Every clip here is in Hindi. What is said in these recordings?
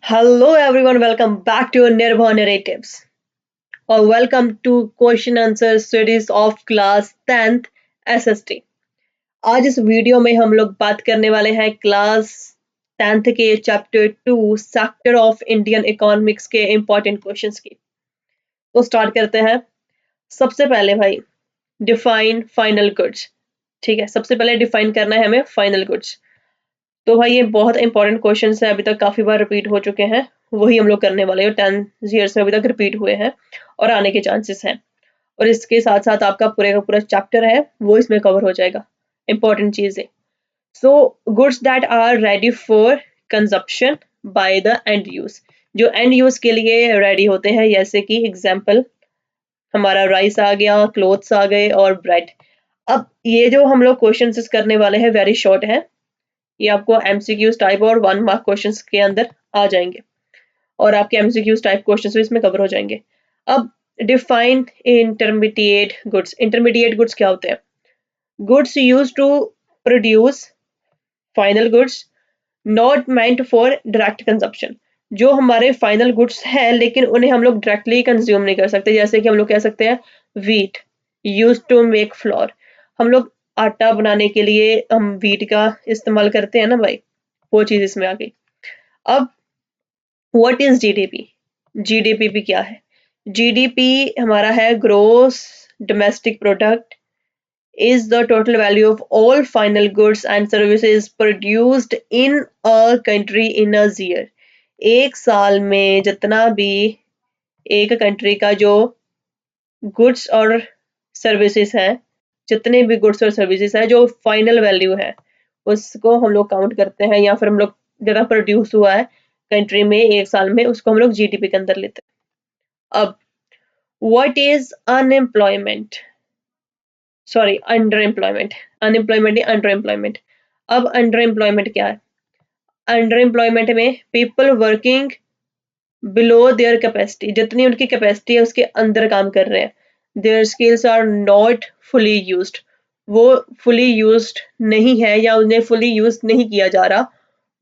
Hello everyone, welcome back to Nirbhav Narratives or welcome to question answer series of class 10th SST। आज इस वीडियो में हम लोग बात करने वाले हैं क्लास 10th के chapter 2 sector of Indian economics के इंपॉर्टेंट क्वेश्चंस की। तो स्टार्ट करते हैं। सबसे पहले भाई डिफाइन फाइनल गुड्स। ठीक है, सबसे पहले डिफाइन करना है हमें फाइनल गुड्स। तो भाई ये बहुत इंपॉर्टेंट क्वेश्चन है, अभी तक काफी बार रिपीट हो चुके हैं, वही हम लोग करने वाले हैं। 10 ईयर्स में अभी तक रिपीट हुए हैं और आने के चांसेस हैं। और इसके साथ साथ आपका पूरे का पूरा चैप्टर है वो इसमें कवर हो जाएगा। इंपॉर्टेंट चीज है। So goods that are ready for consumption by the end use, जो एंड यूज के लिए रेडी होते हैं, जैसे कि एग्जाम्पल हमारा राइस आ गया, क्लोथ्स आ गए और ब्रेड। अब ये जो हम लोग क्वेश्चन करने वाले हैं वेरी शॉर्ट है, ये आपको एमसीक्यूज टाइप और 1 मार्क क्वेश्चंस के अंदर आ जाएंगे और आपके एमसीक्यूज टाइप क्वेश्चंस भी इसमें कवर हो जाएंगे। अब define intermediate goods. Intermediate goods क्या होते हैं? Goods used to produce final goods not meant for direct consumption. जो हमारे फाइनल गुड्स हैं लेकिन उन्हें हम लोग डायरेक्टली कंज्यूम नहीं कर सकते, जैसे कि हम लोग कह सकते हैं wheat used to make flour. हम लोग आटा बनाने के लिए हम वीट का इस्तेमाल करते हैं ना भाई, वो चीज इसमें आ गई। अब व्हाट इज जीडीपी? जीडीपी भी क्या है? जीडीपी हमारा है gross domestic product, is the total value of all final goods and services produced in a country in a year। एक साल में जितना भी एक कंट्री का जो गुड्स और सर्विसेज है, जितने भी गुड्स और सर्विसेज है जो फाइनल वैल्यू है, उसको हम लोग काउंट करते हैं, या फिर हम लोग जितना प्रोड्यूस हुआ है कंट्री में एक साल में, उसको हम लोग जीडीपी के अंदर लेते हैं। अब what is unemployment? Sorry, under employment. Unemployment नहीं, अंडर एम्प्लॉयमेंट। अब अंडर एम्प्लॉयमेंट क्या है? अंडर एम्प्लॉयमेंट में people working below their capacity, जितनी उनकी कैपेसिटी है उसके अंदर काम कर रहे हैं। Their skills are not fully used, वो फुली यूज्ड नहीं है या उन्हें फुली यूज नहीं किया जा रहा,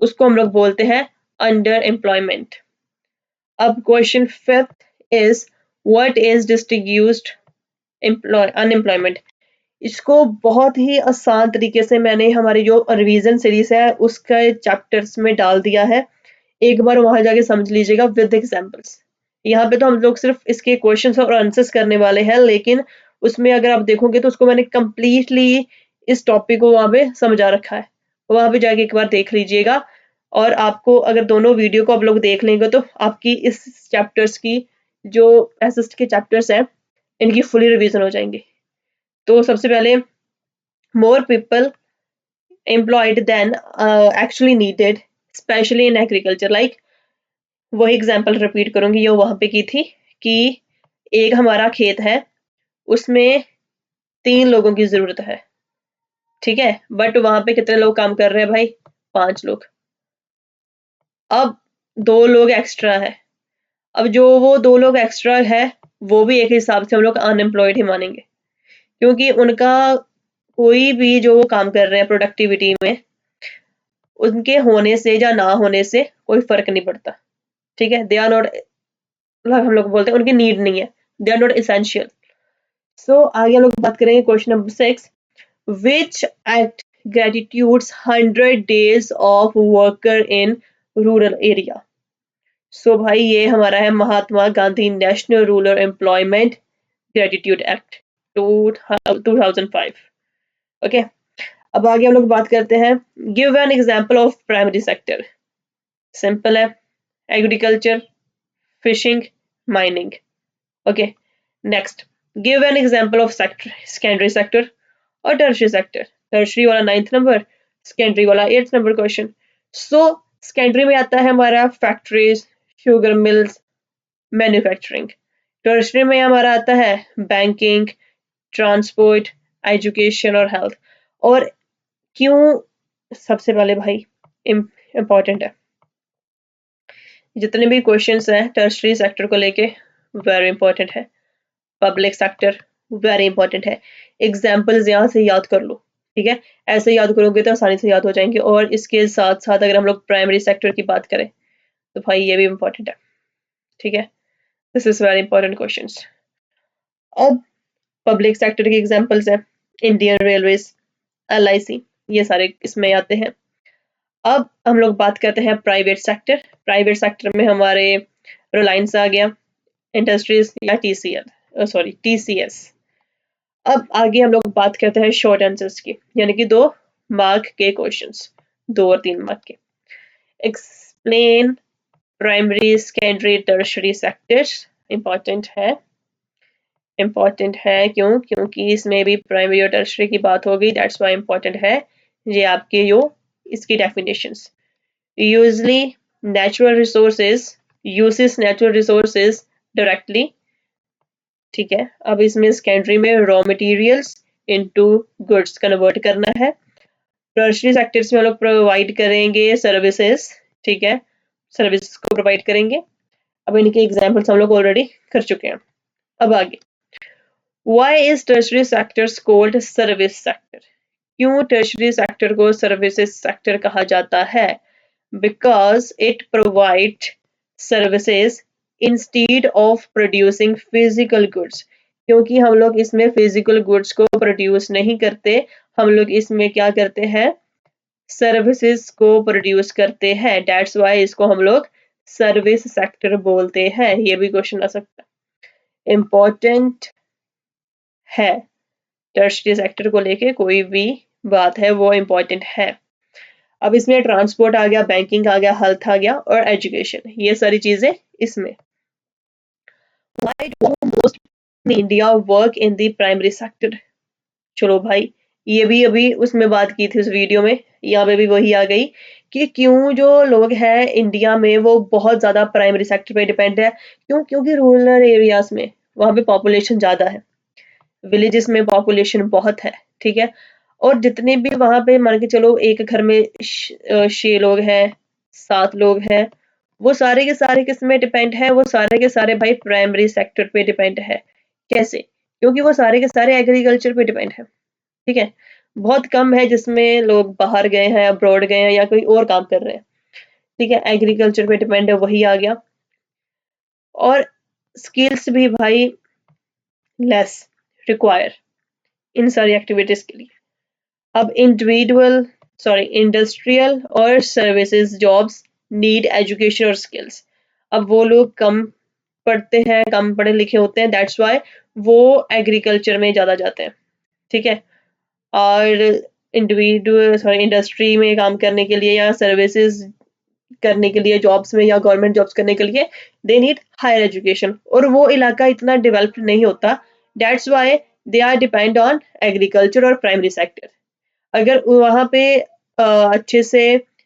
उसको हम लोग बोलते हैं अंडर एम्प्लॉयमेंट। अब question fifth is what is distinguished unemployment. इसको बहुत ही आसान तरीके से मैंने हमारी जो रिवीजन सीरीज है उसका चैप्टर्स में डाल दिया है, एक बार वहां जाके समझ लीजिएगा विद एग्जांपल्स। यहाँ पे तो हम लोग सिर्फ इसके क्वेश्चंस और आंसर्स करने वाले हैं, लेकिन उसमें अगर आप देखोगे तो उसको मैंने कंप्लीटली इस टॉपिक को वहां पे समझा रखा है, वहां पे जाके एक बार देख लीजिएगा। और आपको अगर दोनों वीडियो को आप लोग देख लेंगे तो आपकी इस चैप्टर्स की जो एसएसटी के चैप्टर्स हैं इनकी फुली रिवीजन हो जाएंगी। तो सबसे पहले more people employed than actually needed, especially in agriculture। like वही एग्जांपल रिपीट करूंगी जो वहां पे की थी, कि एक हमारा खेत है, उसमें 3 लोगों की जरूरत है, ठीक है, बट वहां पे कितने लोग काम कर रहे हैं भाई? 5 लोग। अब 2 लोग एक्स्ट्रा है। अब जो वो 2 लोग एक्स्ट्रा है वो भी एक हिसाब से हम लोग अनएम्प्लॉयड ही मानेंगे, क्योंकि उनका कोई भी जो वो काम कर रहे हैं प्रोडक्टिविटी में, उनके होने से या ना होने से कोई फर्क नहीं पड़ता, ठीक है। दे आर नॉट, हम लोग बोलते हैं उनकी नीड नहीं है, they are not essential. So आगे हम लोग बात करेंगे question number 6, which act gratitudes 100 days of worker in rural area. सो भाई ये हमारा है Mahatma Gandhi national rural employment gratitude act 2005। Okay, अब आगे हम लोग बात करते हैं, give an example of primary sector. Simple है, agriculture, fishing, mining. Okay, next, give an example of sector, secondary sector और टर्शियरी सेक्टर। टर्शियरी वाला 9th नंबर, सेकेंडरी वाला 8th number question. So secondary में आता है हमारा factories, sugar mills, manufacturing. Tertiary में हमारा आता है बैंकिंग, ट्रांसपोर्ट, एजुकेशन और हेल्थ। और क्यों सबसे पहले भाई इम्पोर्टेंट है, जितने भी क्वेश्चंस हैं टर्शियरी सेक्टर को लेके वेरी इंपॉर्टेंट है, पब्लिक सेक्टर वेरी इंपॉर्टेंट है। एग्जाम्पल्स यहाँ से याद कर लो, ठीक है, ऐसे याद करोगे तो आसानी से याद हो जाएंगे। और इसके साथ साथ अगर हम लोग प्राइमरी सेक्टर की बात करें तो भाई ये भी इंपॉर्टेंट है, ठीक है। This is very important questions. अब पब्लिक सेक्टर के एग्जांपल्स हैं, इंडियन रेलवेज, LIC, ये सारे इसमें आते हैं। अब हम लोग बात करते हैं प्राइवेट सेक्टर। प्राइवेट सेक्टर में हमारे रिलायंस आ गया, इंडस्ट्रीज या TCS। अब आगे हम लोग बात करते हैं शॉर्ट आंसर्स की, यानी कि 2 मार्क के क्वेश्चंस, 2 और 3 मार्क के। Explain primary, secondary, tertiary sectors. Important है क्यों? क्योंकि इसमें भी प्राइमरी और टर्शरी की बात होगी, दैट्स व्हाई इंपॉर्टेंट है। ये आपके जो इसकी definitions, usually natural resources, uses natural resources directly, ठीक है। अब इसमें सेकेंडरी में raw materials into goods convert करना है। टर्शरी सेक्टर्स में हम लोग प्रोवाइड करेंगे सर्विसेज, ठीक है, सर्विस को प्रोवाइड करेंगे। अब इनके एग्जांपल्स हम लोग ऑलरेडी कर चुके हैं। अब आगे, why is tertiary sectors called service sector? क्यों टर्शरी सेक्टर को सर्विसेज सेक्टर कहा जाता है? Because it provide services instead of producing physical goods. क्योंकि हम लोग इसमें फिजिकल गुड्स को प्रोड्यूस नहीं करते, हम लोग इसमें क्या करते हैं, सर्विसेज को प्रोड्यूस करते हैं, दैट्स व्हाई इसको हम लोग सर्विस सेक्टर बोलते हैं। ये भी क्वेश्चन आ सकता है, इंपॉर्टेंट है। टर्शरी सेक्टर को लेके कोई भी बात है वो इंपॉर्टेंट है। अब इसमें ट्रांसपोर्ट आ गया, बैंकिंग आ गया, हेल्थ आ गया और एजुकेशन, ये सारी चीजें इसमें। Why do most in India work in the primary sector? चलो भाई, ये भी अभी उसमें बात की थी उस वीडियो में, यहाँ पे भी वही आ गई कि क्यों जो लोग हैं इंडिया में वो बहुत ज्यादा प्राइमरी सेक्टर पे डिपेंड है। क्यों? क्योंकि रूरल एरियाज में वहां पे पॉपुलेशन ज्यादा है, विलेजेस में पॉपुलेशन बहुत है, ठीक है। और जितने भी वहां पे मान के चलो एक घर में 6 लोग हैं, 7 लोग हैं, वो सारे के सारे किस में डिपेंड है? वो सारे के सारे भाई प्राइमरी सेक्टर पे डिपेंड है। कैसे? क्योंकि वो सारे के सारे एग्रीकल्चर पे डिपेंड है, ठीक है। बहुत कम है जिसमें लोग बाहर गए हैं, अब्रॉड गए हैं या कोई और काम कर रहे हैं, ठीक है। एग्रीकल्चर पे डिपेंड है, वही आ गया। और स्किल्स भी भाई लेस रिक्वायर इन सारी एक्टिविटीज के लिए। अब इंडस्ट्रियल और सर्विसेज जॉब्स नीड एजुकेशन और स्किल्स। अब वो लोग कम पढ़ते हैं, कम पढ़े लिखे होते हैं, दैट्स व्हाई वो एग्रीकल्चर में ज्यादा जाते हैं, ठीक है। और इंडस्ट्री में काम करने के लिए या सर्विसेज करने के लिए, जॉब्स में या गवर्नमेंट जॉब्स करने के लिए दे नीड हायर एजुकेशन, और वो इलाका इतना डेवलप्ड नहीं होता, that's why they are depend on agriculture और प्राइमरी सेक्टर। अगर वहां पे अच्छे से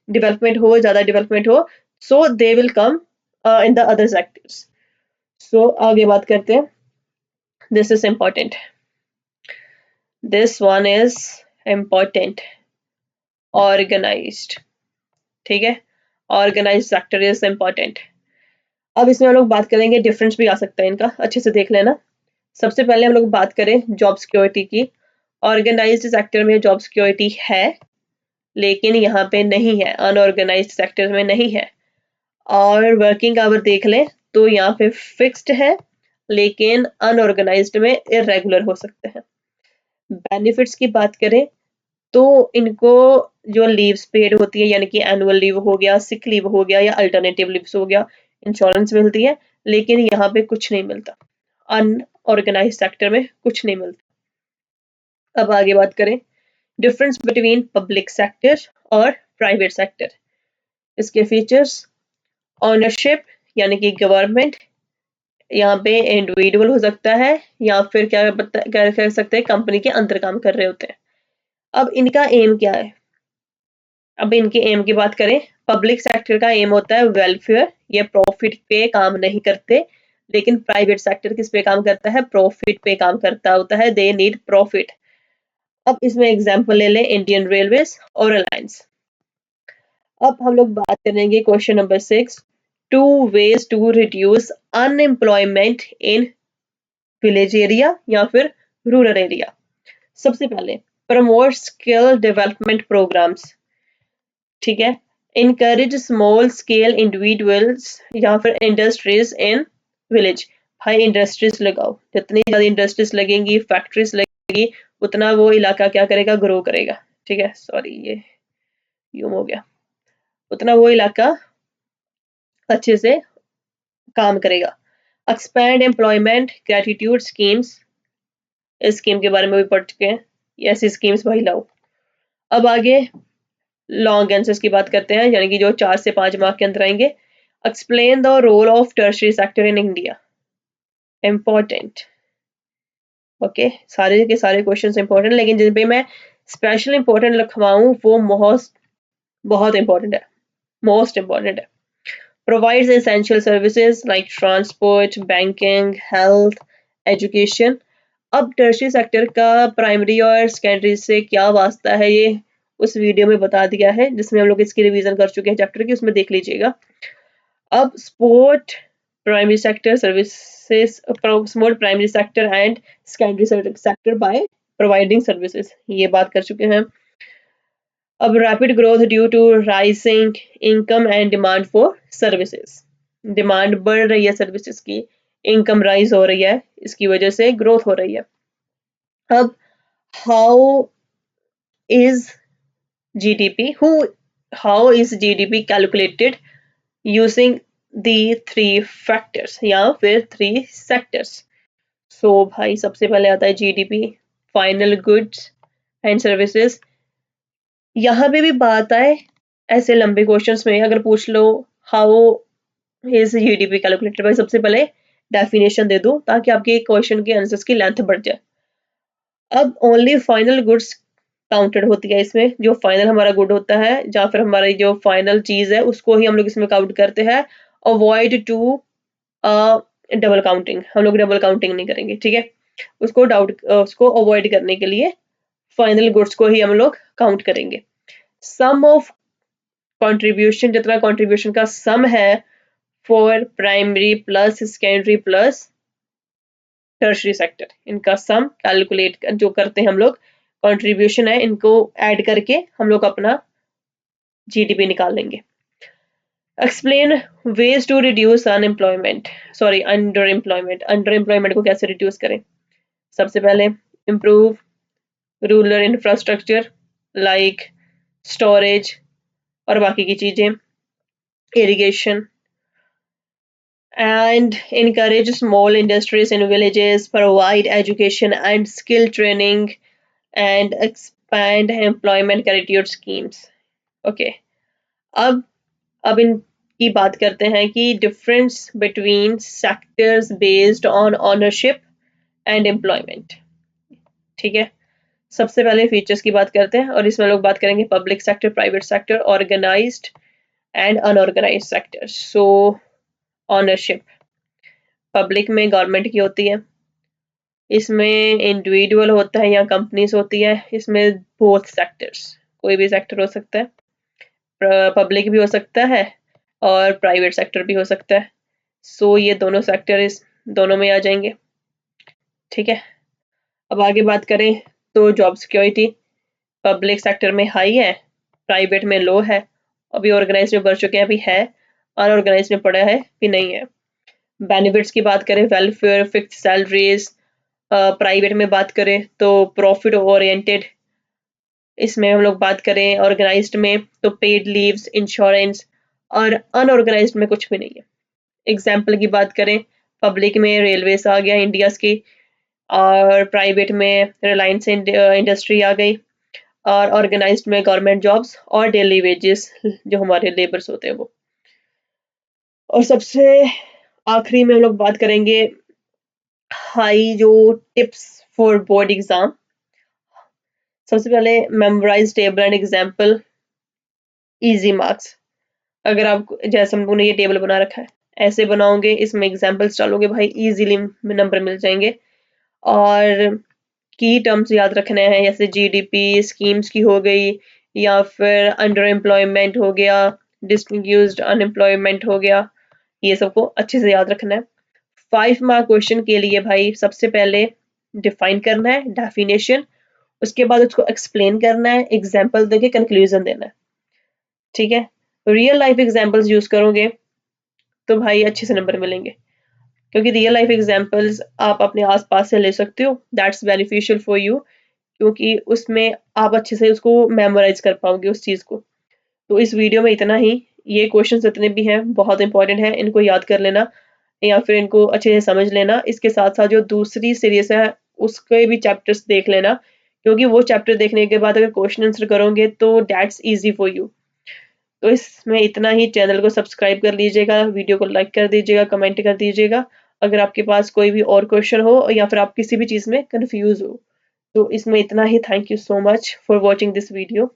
डेवलपमेंट हो, ज्यादा डेवलपमेंट हो, so they will come in the other sectors. So आगे बात करते हैं, this is important, this one is important, organised, ठीक है। Organised sector is important. अब इसमें हम लोग बात करेंगे, डिफरेंस भी आ सकता है इनका, अच्छे से देख लेना। सबसे पहले हम लोग बात करें जॉब सिक्योरिटी की। ऑर्गेनाइज्ड सेक्टर में जॉब सिक्योरिटी है, लेकिन यहाँ पे नहीं है, अनऑर्गेनाइज्ड सेक्टर में नहीं है। और वर्किंग आवर देख लें तो यहाँ पे फिक्स्ड है, लेकिन अनऑर्गेनाइज्ड में इरेगुलर हो सकते हैं। बेनिफिट्स की बात करें तो इनको जो लीव्स पेड होती है, यानी कि एनुअल लीव हो गया, सिक लीव हो गया या अल्टरनेटिव लीव्स हो गया, इंश्योरेंस मिलती है, लेकिन यहाँ पे कुछ नहीं मिलता, अनऑर्गेनाइज्ड सेक्टर में कुछ नहीं मिलता। अब आगे बात करें, डिफरेंस बिटवीन पब्लिक सेक्टर और प्राइवेट सेक्टर। इसके फीचर्स, ओनरशिप यानी कि गवर्नमेंट, यहाँ पे इंडिविजुअल हो सकता है या फिर क्या कह सकते हैं कंपनी के अंदर काम कर रहे होते हैं। अब इनका एम क्या है? अब इनके एम की बात करें, पब्लिक सेक्टर का एम होता है वेलफेयर, ये प्रॉफिट पे काम नहीं करते, लेकिन प्राइवेट सेक्टर किस पे काम करता है? प्रॉफिट पे काम करता होता है, दे नीड प्रॉफिट। अब इसमें एग्जांपल ले लें, इंडियन रेलवेज और रिलायंस। अब हम लोग बात करेंगे question number 6, 2 ways to reduce unemployment in village area या फिर रूरल एरिया। सबसे पहले, प्रमोट स्किल डेवलपमेंट प्रोग्राम्स, ठीक है। इनकरेज स्मॉल स्केल इंडिविजुअल्स या फिर इंडस्ट्रीज इन विलेज। भाई इंडस्ट्रीज लगाओ, जितनी ज्यादा इंडस्ट्रीज लगेंगी, फैक्ट्रीज लगेगी, उतना वो इलाका क्या करेगा, ग्रो करेगा। ठीक है, सॉरी ये यूं हो गया, उतना वो इलाका अच्छे से काम करेगा। एक्सपैंड एम्प्लॉयमेंट ग्रेटिट्यूड स्कीम्स, इस स्कीम के बारे में भी पढ़ चुके हैं, ऐसी स्कीम्स भाई लाओ। अब आगे लॉन्ग आंसर्स की बात करते हैं, यानी कि जो 4 से 5 मार्क के अंदर आएंगे। Explain the role of tertiary sector in India. Important, okay, सारे के सारे क्वेश्चंस इंपॉर्टेंट, लेकिन जिन पे मैं स्पेशल इंपॉर्टेंट लिखवाऊं वो बहुत इंपॉर्टेंट है, मोस्ट इंपॉर्टेंट है। Provides essential services like transport, banking, health, education. अब टर्शियरी सेक्टर का प्राइमरी और सेकेंडरी से क्या वास्ता है, ये उस वीडियो में बता दिया है, जिसमें हम लोग इसकी रिवीजन कर चुके हैं चैप्टर की, उसमें देख लीजिएगा। अब support primary sector services, support primary sector and secondary sector by providing services, ये बात कर चुके हैं। अब rapid growth due to rising income and demand for services, demand बढ़ रही है सर्विसेज की, इनकम राइज हो रही है, इसकी वजह से ग्रोथ हो रही है। अब how is GDP, how is GDP calculated using the 3 factors या फिर 3 sectors? So भाई सबसे पहले आता है GDP, final goods and services. यहाँ पे भी बात आए ऐसे लंबे क्वेश्चंस में अगर पूछ लो हाउ इज GDP कैलकुलेटेड, भाई सबसे पहले डेफिनेशन दे दो ताकि आपके क्वेश्चन के आंसर्स की लेंथ बढ़ जाए। अब ओनली फाइनल गुड्स काउंटेड होती है इसमें, जो फाइनल हमारा गुड होता है या फिर हमारी जो फाइनल चीज है उसको ही हम लोग इसमें काउंट करते हैं। अवॉइड टू डबल काउंटिंग, हम लोग डबल काउंटिंग नहीं करेंगे, ठीक है, उसको अवॉइड करने के लिए फाइनल गुड्स को ही हम लोग काउंट करेंगे। सम ऑफ कंट्रीब्यूशन, जितना कंट्रीब्यूशन का सम है for primary plus secondary plus tertiary sector, इनका सम कैलकुलेट जो करते हैं हम लोग, कंट्रीब्यूशन है, इनको ऐड करके हम लोग अपना GDP निकाल लेंगे। Explain ways to reduce unemployment, sorry underemployment, underemployment को कैसे रिड्यूस करें। सबसे पहले improve rural infrastructure like storage और बाकी की चीजें, irrigation, and encourage small industries in villages, provide education and skill training, and expand employment guarantee schemes. Okay, अब इनकी बात करते हैं कि difference between sectors based on ownership and employment. ठीक है, सबसे पहले फीचर्स की बात करते हैं और इसमें लोग बात करेंगे public sector, private sector, organised and unorganised sector. So ownership public में गवर्नमेंट की होती है, इसमें इंडिविजुअल होता है या कंपनीज होती है, इसमें बोथ सेक्टर्स, कोई भी सेक्टर हो सकता है, पब्लिक भी हो सकता है और प्राइवेट सेक्टर भी हो सकता है। सो ये दोनों सेक्टर इस दोनों में आ जाएंगे। ठीक है, अब आगे बात करें तो जॉब सिक्योरिटी पब्लिक सेक्टर में हाई है, प्राइवेट में लो है, अभी ऑर्गेनाइज में बढ़ चुके हैं, अभी है, अनऑर्गेनाइज में पड़ा है, भी नहीं है। बेनिफिट्स की बात करें वेलफेयर, फिक्स सैलरीज, प्राइवेट में बात करें तो प्रॉफिट ओरिएंटेड, इसमें हम लोग बात करें ऑर्गेनाइज्ड में तो पेड लीव्स, इंश्योरेंस, और अनऑर्गेनाइज्ड में कुछ भी नहीं है। एग्जाम्पल की बात करें पब्लिक में रेलवेज आ गया इंडिया की, और प्राइवेट में रिलायंस इंडस्ट्री आ गई, और ऑर्गेनाइज्ड में गवर्नमेंट जॉब्स और डेली वेजेस जो हमारे लेबर्स होते हैं वो। और सबसे आखिरी में हम लोग बात करेंगे हाई जो टिप्स फॉर बोर्ड एग्जाम। सबसे पहले memorize table and example, easy marks. अगर आप जैसे हम लोगों ने ये टेबल बना रखा है ऐसे बनाओगे, इसमें एग्जाम्पल्स डालोगे, भाई इजीली नंबर मिल जाएंगे। और की टर्म्स याद रखने हैं, जैसे GDP स्कीम्स की हो गई, या फिर अंडर एम्प्लॉयमेंट हो गया, डिस्ट्रीब्यूस्ड अनएम्प्लॉयमेंट हो गया, ये सबको अच्छे से याद रखना है। 5 मार्क क्वेश्चन के लिए भाई सबसे पहले डिफाइन करना है डेफिनेशन, उसके बाद उसको एक्सप्लेन करना है, एग्जाम्पल देके कंक्लूजन देना है। ठीक है, रियल लाइफ एग्जांपल्स यूज करोगे तो भाई अच्छे से नंबर मिलेंगे, क्योंकि रियल लाइफ एग्जांपल्स आप अपने आसपास से ले सकते हो, दैट्स बेनिफिशियल फॉर यू, क्योंकि उसमें आप अच्छे से उसको मेमोराइज कर पाओगे उस चीज को। तो इस वीडियो में इतना ही। ये क्वेश्चंस जितने भी हैं बहुत इंपॉर्टेंट है, इनको याद कर लेना या फिर इनको अच्छे से समझ लेना। इसके साथ साथ जो दूसरी सीरीज है उसके भी चैप्टर्स देख लेना, क्योंकि वो चैप्टर देखने के बाद अगर क्वेश्चन आंसर करोगे तो दैट्स इजी फॉर यू। तो इसमें इतना ही। चैनल को सब्सक्राइब कर लीजिएगा, वीडियो को लाइक कर दीजिएगा, कमेंट कर दीजिएगा। अगर आपके पास कोई भी और क्वेश्चन हो या फिर आप किसी भी चीज़ में कंफ्यूज हो, तो इसमें इतना ही। Thank you so much for watching this video.